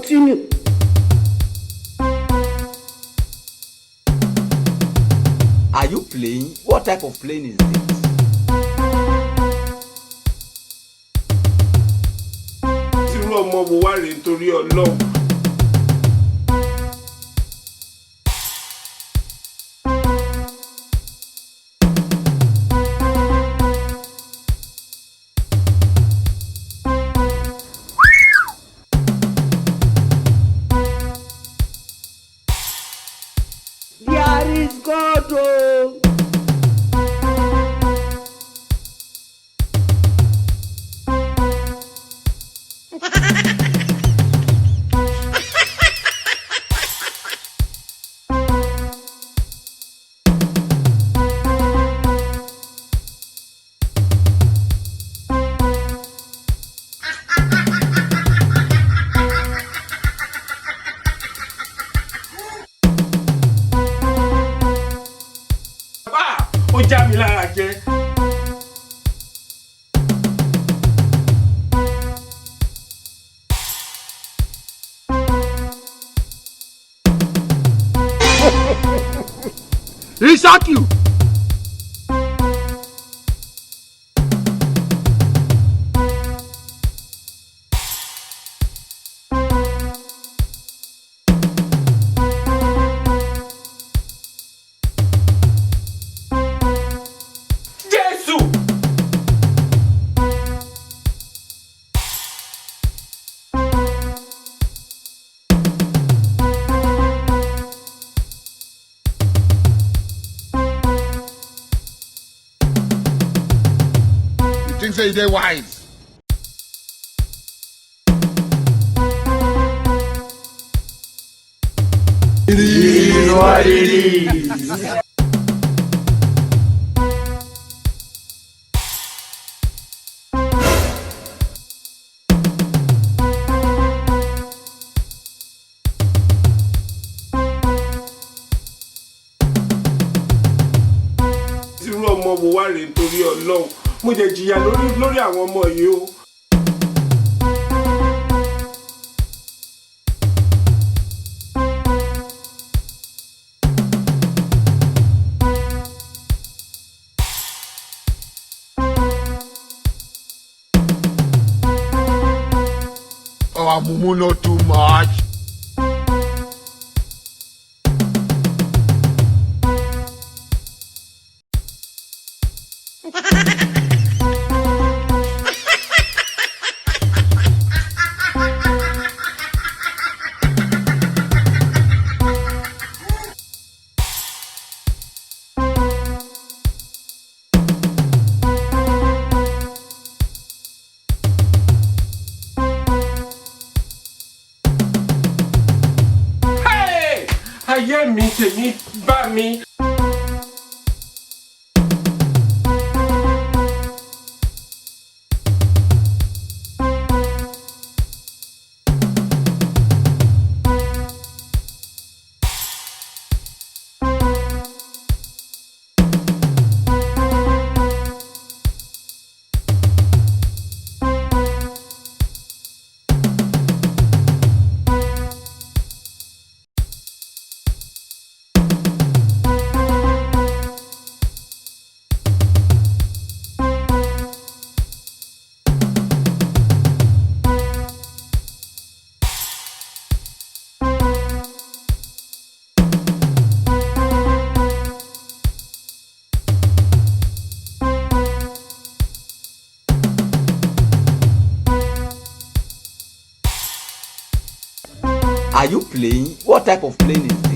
continue. Are you playing? What type of playing is this? Tírú ọmọ wo wá rèé nítorí Ọlọ́run. There is God, oh. Ó já mi lára jẹ. He shock you. Jésù. You think say they wise? It is what it is. Tírú ọmọ wo wá rèé nítorí Ọlọ́run. Mo jẹ jìyà lórí àwọn ọmọ yìí o. Oh, mumu not too much. Hey! Ayé mi tèmi bá mi. Are you playing? What type of playing is this?